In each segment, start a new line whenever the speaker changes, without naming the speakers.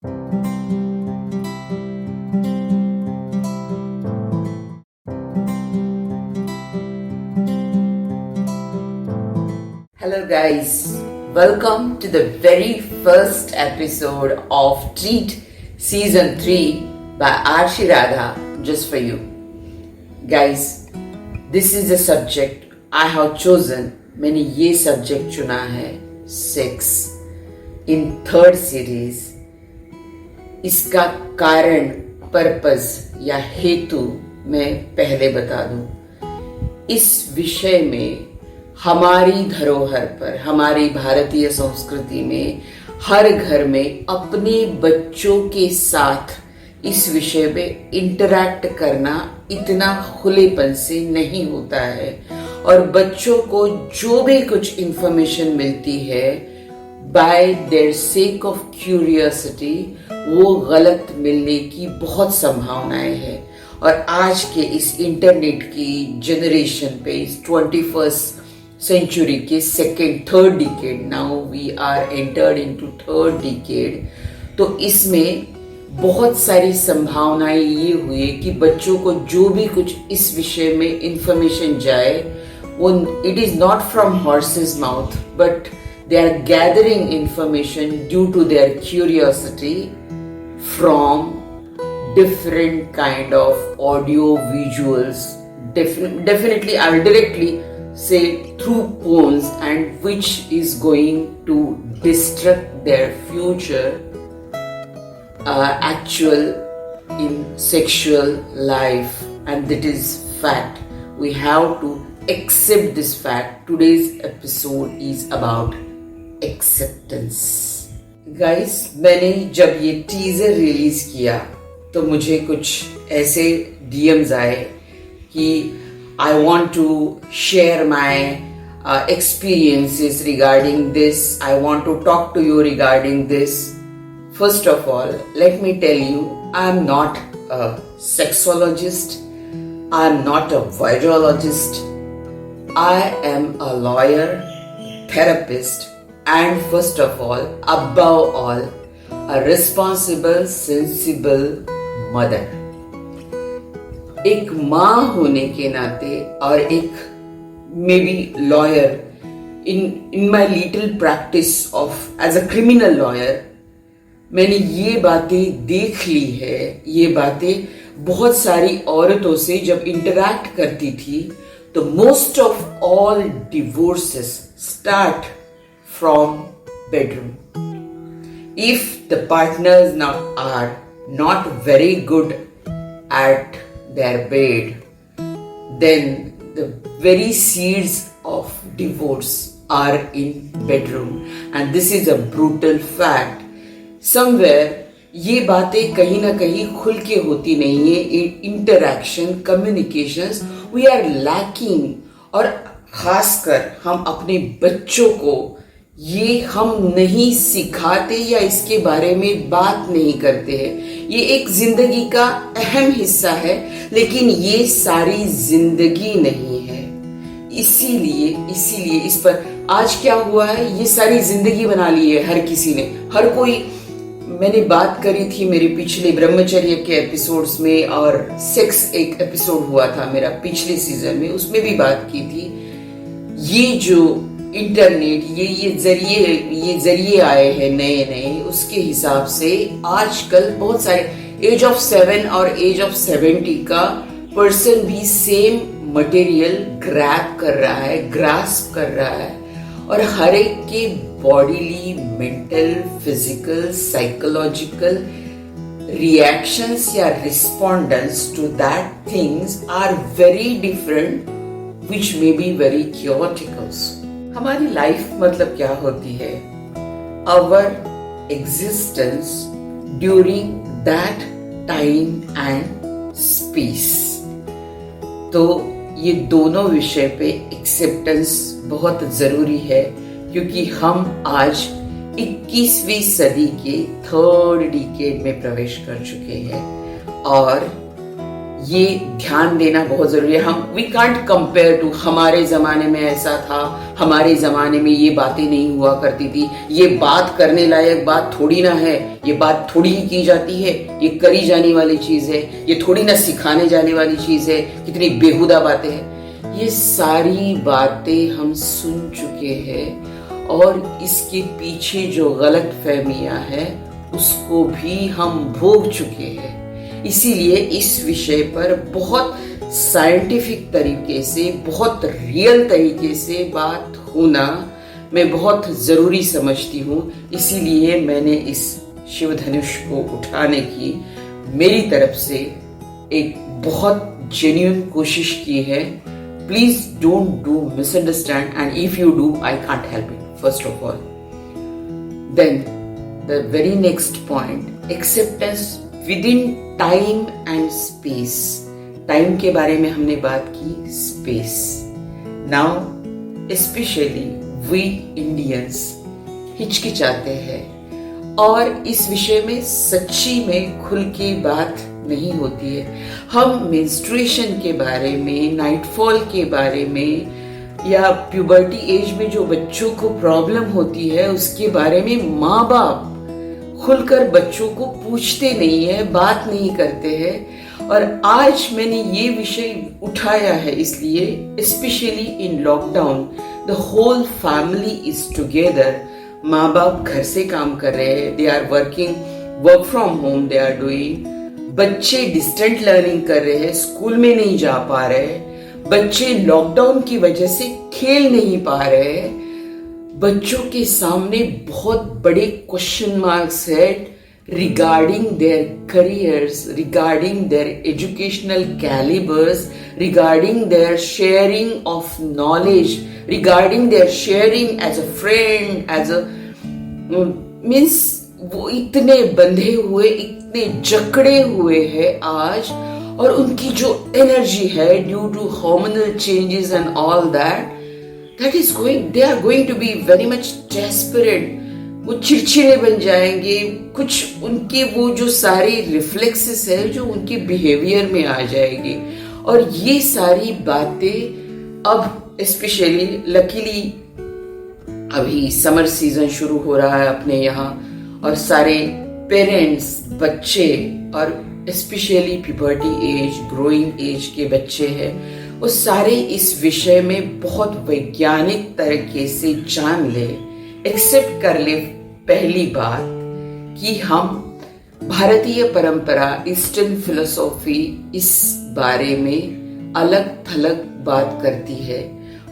Hello guys, welcome to the very first episode of Treat Season 3 by Arshi Radha, just for you. Guys, this is a subject I have chosen. मैंने ये subject चुना है sex in third series. इसका कारण, purpose या हेतु मैं पहले बता दूं. इस विषय में हमारी धरोहर पर, हमारी भारतीय संस्कृति में हर घर में अपने बच्चों के साथ इस विषय में इंटरैक्ट करना इतना खुलेपन से नहीं होता है, और बच्चों को जो भी कुछ इंफॉर्मेशन मिलती है bye there sake of curiosity, वो गलत मिलने की बहुत संभावनाएं हैं. और आज के इस इंटरनेट की जनरेशन पे, इस 21st सेंचुरी के third decade, now we are entered into third decade, तो इसमें बहुत सारी संभावनाएं ये हुई कि बच्चों को जो भी कुछ इस विषय में इंफॉर्मेशन जाए, वो it is not from horses mouth, but they are gathering information due to their curiosity from different kind of audio visuals. Definitely I will directly say through phones, and which is going to destruct their future actual in sexual life, and that is fact. We have to accept this fact. Today's episode is about acceptance. Guys, मैंने जब ये teaser release किया तो मुझे कुछ ऐसे DMs आए कि I want to share my experiences regarding this. I want to talk to you regarding this. First of all, let me tell you, I am not a sexologist. I am not a virologist. I am a lawyer, therapist, and first of all, above all, a responsible, sensible mother. एक माँ होने के नाते और एक may be lawyer, in my little practice of as a criminal lawyer, मैंने ये बातें देख ली है. ये बातें बहुत सारी औरतों से जब इंटरैक्ट करती थी, तो most of all divorces start from bedroom. If the partners are not very good at their bed, then the very seeds of divorce are in bedroom, and this is a brutal fact. Somewhere ये बातें कहीं ना कहीं खुल के होती नहीं है. Interaction, communications we are lacking, और खासकर हम अपने बच्चों को ये हम नहीं सिखाते या इसके बारे में बात नहीं करते हैं. ये एक जिंदगी का अहम हिस्सा है, लेकिन ये सारी जिंदगी नहीं है. इसीलिए इस पर आज क्या हुआ है, ये सारी जिंदगी बना ली है हर किसी ने, हर कोई. मैंने बात करी थी मेरे पिछले ब्रह्मचर्य के एपिसोड्स में, और सेक्स एक एपिसोड हुआ था मेरा पिछले सीजन में, उसमें भी बात की थी. ये जो इंटरनेट, ये जरिए आए हैं नए, उसके हिसाब से आजकल बहुत सारे एज ऑफ 7 और एज ऑफ 70 का पर्सन भी सेम मटेरियल ग्रैब कर रहा है, ग्रास्प कर रहा है, और हर एक के bodily, mental, physical, psychological reactions या respondence to that things are very different, which may be very chaotical. हमारी लाइफ मतलब क्या होती है? Our existence during that time and space. तो ये दोनों विषय पे एक्सेप्टेंस बहुत जरूरी है, क्योंकि हम आज 21वीं सदी के थर्ड डिकेड में प्रवेश कर चुके हैं, और ये ध्यान देना बहुत जरूरी है। हम वी कांट कंपेयर टू हमारे जमाने में ऐसा था, हमारे जमाने में ये बातें नहीं हुआ करती थी। ये बात करने लायक बात थोड़ी ना है, ये बात थोड़ी ही की जाती है, ये करी जाने वाली चीज है, ये थोड़ी ना सिखाने जाने वाली चीज है। कितनी बेहुदा बातें हैं। ये सारी बातें हम सुन चुके हैं और इसके पीछे जो गलत फहमियां हैं उसको भी हम भोग चुके हैं। इसीलिए इस विषय पर बहुत साइंटिफिक तरीके से, बहुत रियल तरीके से बात होना मैं बहुत ज़रूरी समझती हूँ। इसीलिए मैंने इस शिव धनुष को उठाने की मेरी तरफ से एक बहुत जेन्युइन कोशिश की है। Please don't do misunderstand, and if you do I can't help it first of all. Then the very next point, acceptance with in time and space. Time के बारे में हमने बात की, space. Now specially we Indians हिचकिचाते हैं और इस विषय में सच्ची में खुल के बात नहीं होती है। हम मेंस्ट्रुएशन के बारे में, नाइटफॉल के बारे में, या प्यूबर्टी एज में जो बच्चों को प्रॉब्लम होती है उसके बारे में माँ बाप खुलकर बच्चों को पूछते नहीं है, बात नहीं करते हैं। और आज मैंने ये विषय उठाया है इसलिए, specially in lockdown the whole family is together. माँ बाप घर से काम कर रहे हैं, they are working, work from home they are doing. बच्चे डिस्टेंट लर्निंग कर रहे हैं, स्कूल में नहीं जा पा रहे। बच्चे लॉकडाउन की वजह से खेल नहीं पा रहे। बच्चों के सामने बहुत बड़े क्वेश्चन मार्क्स है regarding their careers, regarding their educational calibres, regarding their sharing of knowledge, regarding their sharing as a friend, as a means वो इतने बंधे हुए, इतने जकड़े हुए हैं आज। और उनकी जो एनर्जी है due to hormonal changes and all that, that is going, they are going to be very much desperate। वो चिड़चिड़े बन जाएंगे। कुछ उनके वो जो सारे रिफ्लेक्सेस है जो उनके बिहेवियर में आ जाएंगे। और ये सारी बातें अब स्पेशली लकीली अभी समर सीजन शुरू हो रहा है अपने यहाँ, और सारे पेरेंट्स, बच्चे और specially puberty age, growing age के बच्चे हैं, वो सारे इस विषय में बहुत वैज्ञानिक तरीके से जान ले, एक्सेप्ट कर ले पहली बात कि हम भारतीय परंपरा, ईस्टर्न फिलोसॉफी इस बारे में अलग थलग बात करती है।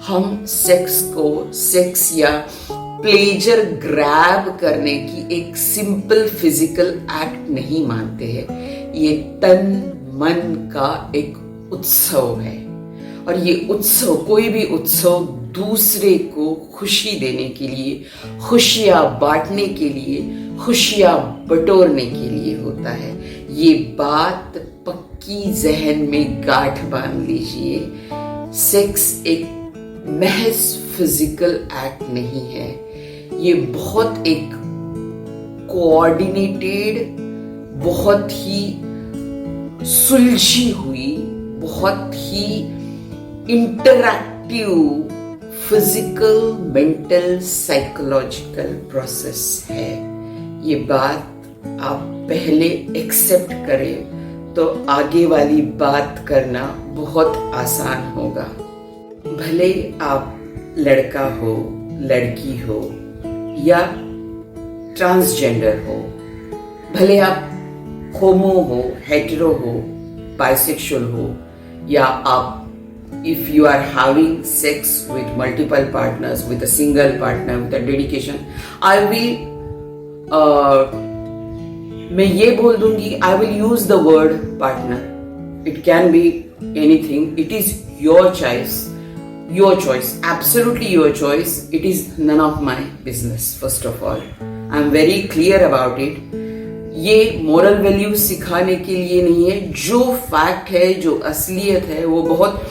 हम सेक्स को, सेक्स या प्लेजर ग्रैब करने की एक सिंपल फिजिकल एक्ट नहीं मानते हैं। ये तन मन का एक उत्सव है, और ये उत्सव, कोई भी उत्सव दूसरे को खुशी देने के लिए, खुशियां बांटने के लिए, खुशियां बटोरने के लिए होता है। ये बात पक्की जहन में गांठ बांध लीजिए। सेक्स एक महज फिजिकल एक्ट नहीं है, ये बहुत एक कोऑर्डिनेटेड, बहुत ही सुलझी हुई, बहुत ही interactive physical, mental, psychological process है। ये बात आप पहले एक्सेप्ट करें तो आगे वाली बात करना बहुत आसान होगा। भले आप लड़का हो, लड़की हो या ट्रांसजेंडर हो, भले आप होमो हो, हेटेरो हो, बाइसेक्सुअल हो, या आप if you are having sex with multiple partners, with a single partner, with a dedication, I will मैं ये बोल दूंगी, I will use the word partner. It can be anything. It is your choice. Your choice, absolutely your choice. It is none of my business. First of all, I am very clear about it. ये moral value सिखाने के लिए नहीं है। जो fact है, जो असलियत है, वो बहुत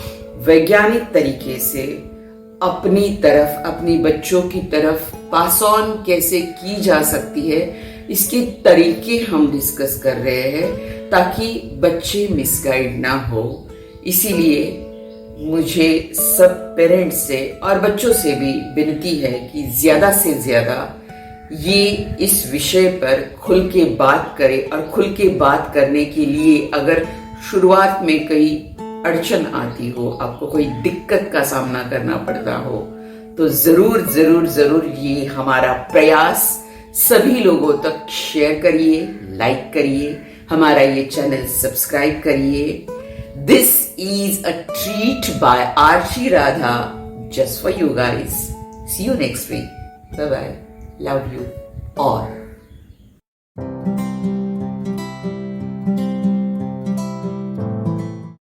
वैज्ञानिक तरीके से अपनी तरफ, अपनी बच्चों की तरफ पास ऑन कैसे की जा सकती है, इसके तरीके हम डिस्कस कर रहे हैं, ताकि बच्चे मिसगाइड ना हो। इसीलिए मुझे सब पेरेंट्स से और बच्चों से भी विनती है कि ज़्यादा से ज़्यादा ये इस विषय पर खुल के बात करें। और खुल के बात करने के लिए अगर शुरुआत में कहीं अड़चन आती हो, आपको कोई दिक्कत का सामना करना पड़ता हो, तो ज़रूर ज़रूर ज़रूर ये हमारा प्रयास सभी लोगों तक शेयर करिए, लाइक करिए, हमारा ये चैनल सब्सक्राइब करिए। This is a treat by Aarshi Radha just for you guys. See you next week. Bye bye. Love you all.